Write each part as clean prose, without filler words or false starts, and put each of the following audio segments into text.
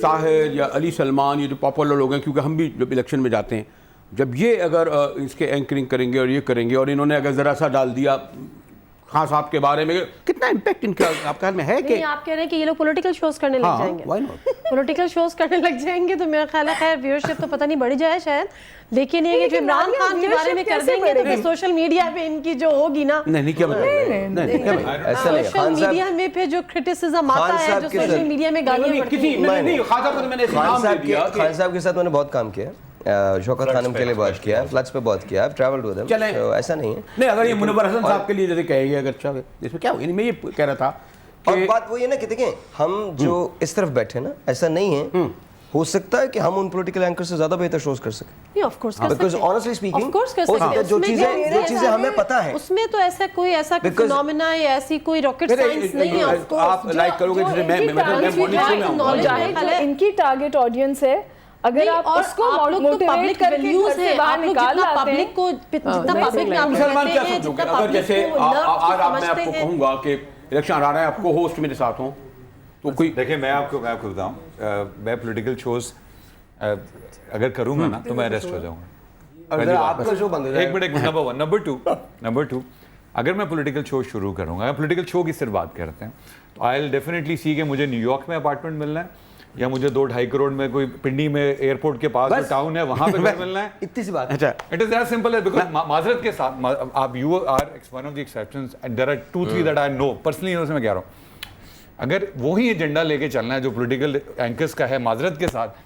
طاہر یا علی سلمان یہ جو پاپولر لوگ ہیں, کیونکہ ہم بھی جب الیکشن میں جاتے ہیں, جب یہ اگر اس کے اینکرنگ کریں گے اور یہ کریں گے, اور انہوں نے اگر ذرا سا ڈال دیا خان صاحب کے بارے میں, کتنا امپیکٹ ان کا آپ خیال میں ہے؟ کہ آپ کہہ رہے ہیں کہ یہ لوگ پولیٹیکل شوز کرنے لگ جائیں گے, پولیٹیکل شوز کرنے لگ جائیں گے تو میرا خیال ہے خیر ویورشپ تو پتہ نہیں بڑھ جائے شاید, لیکن یہ کہ عمران خان کے بارے میں کر دیں گے تو سوشل میڈیا پہ ان کی جو ہوگی نا, نہیں کیا سوشل میڈیا میں پھر جو کرٹیسزم آتا ہے, جو سوشل میڈیا میں گالیاں پڑتی ہیں. خان صاحب کے ساتھ میں نے بہت کام کیا, شوکت خانم کے لیے بات کیا, فلڈس پہ بات کیا, ٹریولڈ ود دیم, ایسا نہیں ہے. نہیں اگر یہ منور حسن صاحب کے لیے جیسے کہے گی, اگر اچھا اس میں کیا ہوگا, میں یہ کہہ رہا تھا اور بات وہ یہ نا کہ دیکھیں ہم جو اس طرف بیٹھے نا, ایسا نہیں ہے, ہو سکتا ہے کہ ہم ان پولیٹیکل اینکر سے زیادہ بہتر شوز کر سکیں, بیکاز آنیسٹلی اسپیکنگ جو چیزیں ہمیں پتہ ہیں اس میں تو ایسا کوئی ایسا فینومینا یا ایسی کوئی راکٹ سائنس نہیں ہے. آپ لائک کرو گے ان کی ٹارگٹ آڈینس ہے, اگر آپ اس کو موٹیویٹ کر کے گھر سے باہر نکال لاتے ہیں, مسلمان کیا سمجھو گے اگر جیسے آج میں آپ کو کہوں گا کہ الیکشن آ رہا ہے, آپ کو ہوسٹ میرے ساتھ ہوں تو کوئی دیکھیں میں آپ کو بتاؤں, میں پولیٹیکل شوز اگر کروں گا نا تو میں اریسٹ ہو جاؤں گا. آپ کا شو بند ہو جائے گا. ایک منٹ, نمبر ٹو اگر میں پولیٹیکل شو شروع کروں گا, پولیٹیکل شو کی صرف بات کرتے ہیں, تو آئی ول ڈیفینیٹلی سی کہ مجھے نیو یارک میں اپارٹمنٹ ملنا ہے, یا مجھے 2-2.5 کروڑ میں کوئی پنڈی میں ایئرپورٹ کے پاس جو ٹاؤن ہے وہاں پہ گھر ملنا ہے. اتنی سی بات. It is that simple, because معذرت کے ساتھ آپ you are one of the exceptions and there are 2-3 that I know personally, ان سے میں کہہ رہا ہوں اگر وہی ایجنڈا لے کے چلنا ہے جو پولیٹیکل اینکرز کا ہے, معذرت کے ساتھ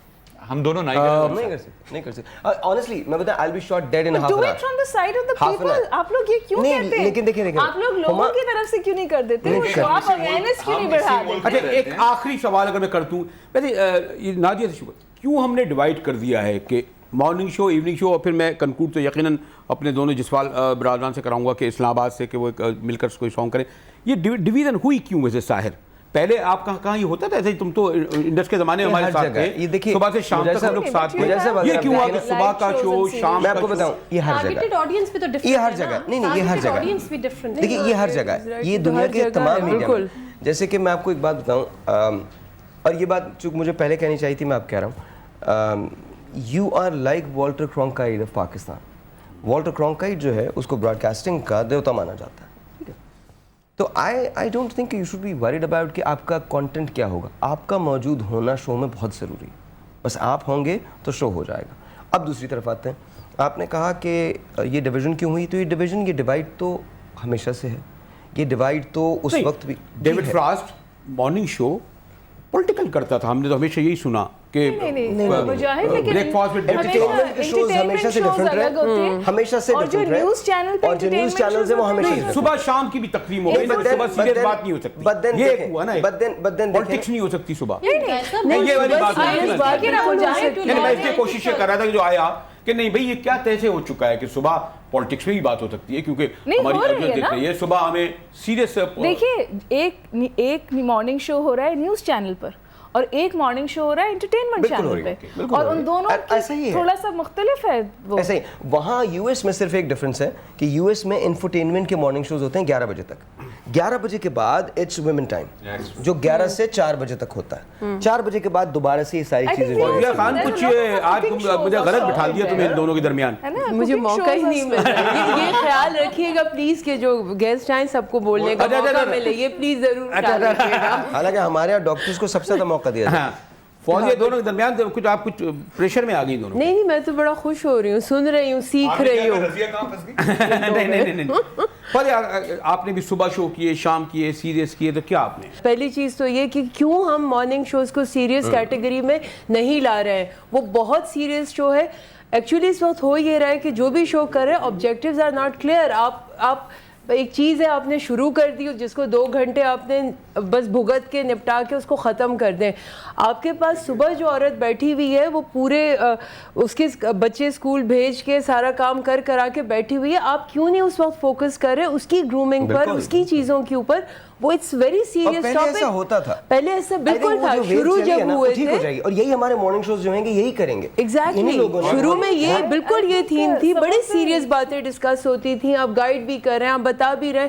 ہم دونوں نہیں کر سکتے. آنیسٹلی میں بتاؤں I'll be shot dead in half an hour. Do it from the side of the people. آپ لوگ یہ کیوں کہتے ہیں؟ لیکن دیکھیں آپ لوگ لوگوں کی طرف سے کیوں نہیں کر دیتے, آپ اویئرنیس کیوں نہیں بڑھا دیتے؟ اچھا ایک آخری سوال اگر میں کرتوں, ویسے نادیہ سے شکر, کیوں ہم نے ڈیوائڈ کر دیا ہے کہ مارننگ شو, ایوننگ شو, اور پھر میں کنکلوڈ تو یقیناً اپنے دونوں جسوال برادران سے کراؤں گا کہ اسلام آباد سے کہ وہ مل کر کوئی سانگ کریں, یہ ڈویژن ہوئی کیوں ویسے ظاہر؟ پہلے آپ کہاں یہ ہوتا تھا ایسے, تم تو انڈس کے زمانے میں ہمارے ساتھ تھے, صبح سے شام تک ہم لوگ ساتھ تھے, یہ کیوں ہوا کہ صبح کا شو شام, میں آپ کو بتاؤں یہ ہر جگہ, یہ ہر جگہ, نہیں یہ ہر جگہ, دیکھیے یہ ہر جگہ, یہ دنیا کے تمام میڈیا میں, جیسے کہ میں آپ کو ایک بات بتاؤں, اور یہ بات چونکہ مجھے پہلے کہنی چاہیے تھی, میں آپ کہہ رہا ہوں, you are like Walter Cronkite of Pakistan. Walter Cronkite جو ہے اس کو براڈ کاسٹنگ کا دیوتا مانا جاتا ہے, تو I don't think you should be worried about کہ آپ کا کانٹینٹ کیا ہوگا. آپ کا موجود ہونا شو میں بہت ضروری ہے, بس آپ ہوں گے تو شو ہو جائے گا. اب دوسری طرف آتے ہیں, آپ نے کہا کہ یہ ڈویژن کیوں ہوئی, تو یہ ڈویژن, یہ ڈیوائڈ تو ہمیشہ سے ہے, یہ ڈیوائڈ تو اس وقت بھی. David frost morning show political کرتا تھا, ہم نے تو ہمیشہ یہی سنا کہ بریک فاسٹ میں انٹرٹینمنٹ کے شوز ہمیشہ سے ڈیفرنٹ رہے, ہمیشہ سے ڈیفرنٹ رہے, اور جو نیوز چینلز ہیں وہ ہمیشہ صبح شام کی بھی تقریم ہو گئی, صبح سیریس بات نہیں ہو سکتی, یہ ہوا نا پالیٹکس نہیں ہو سکتی صبح, یہ والی بات نہیں. میں اس لیے کوشش کر رہا تھا کہ جو آیا کہ نہیں بھائی یہ کیا طے سے ہو چکا ہے کہ صبح پالیٹکس میں ہی بات ہو سکتی ہے, کیونکہ ہماری دیکھ رہی ہے صبح ہمیں سیریس. دیکھیے ایک مارننگ شو ہو رہا ہے نیوز چینل پر, اور ایک مارننگ شو ہو رہا ہے انٹرٹینمنٹ چینل پہ, اور ان دونوں تھوڑا سا مختلف ہے. ایسے ہی وہاں یو ایس میں صرف ایک ڈفرینس ہے کہ یو ایس میں انفرٹینمنٹ کے مارننگ شوز ہوتے ہیں 11 بجے تک, 11 بجے کے بعد اٹس ویمن ٹائم جو 11 سے 4 بجے تک ہوتا ہے, 4 بجے کے بعد دوبارہ سے یہ ساری چیزیں. خان کچھ آج مجھے غلط بٹھا دیا تمہیں ان دونوں کے درمیان, مجھے موقع ہی نہیں مل رہا. یہ خیال رکھیے گا پلیز کہ جو گیسٹ آئیں سب کو بولنے کا موقع ملے, یہ پلیز ضرور خیال رکھیے گا. حالانکہ ہمارے یہاں ڈاکٹرز کو سب سے زیادہ موقع دیا جاتا ہے. فوزیہ دونوں کے درمیان کچھ آپ کچھ پریشر میں آ گئی دونوں؟ نہیں میں تو بڑا خوش ہو رہی ہوں, سن رہی ہوں, سیکھ رہی ہوں. نہیں فوزیہ آپ نے بھی صبح شو کیے, شام کیے, سیریس کیے, تو کیا آپ نے؟ پہلی چیز تو یہ کہ کیوں ہم مارننگ شوز کو سیریس کیٹیگری میں نہیں لا رہے ہیں, وہ بہت سیریس شو ہے. ایکچولی اس وقت ہو یہ رہا ہے کہ جو بھی شو کر رہے ہیں آبجیکٹیوز آر ناٹ کلیئر. آپ ایک چیز ہے آپ نے شروع کر دی جس کو 2 گھنٹے آپ نے بس بھگت کے نپٹا کے اس کو ختم کر دیں. آپ کے پاس صبح جو عورت بیٹھی ہوئی ہے وہ پورے اس کے بچے اسکول بھیج کے سارا کام کرا کے بیٹھی ہوئی ہے, آپ کیوں نہیں اس وقت فوکس کر رہے اس کی گرومنگ پر, اس کی چیزوں کے اوپر. وہ اٹس ویری سیریس ٹاپک. ایسا ہوتا تھا, پہلے ایسا بالکل تھا, شروع جب ہوئے تھے, اور یہی ہمارے مارننگ شوز جو ہیں گے یہی کریں گے. ایگزیکٹلی شروع میں یہ بالکل یہ تھیم تھی, بڑی سیریس باتیں ڈسکس ہوتی تھیں. آپ گائیڈ بھی کر رہے ہیں, آپ بتا بھی رہے ہیں.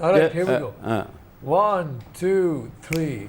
alright, here we go. 1 2 3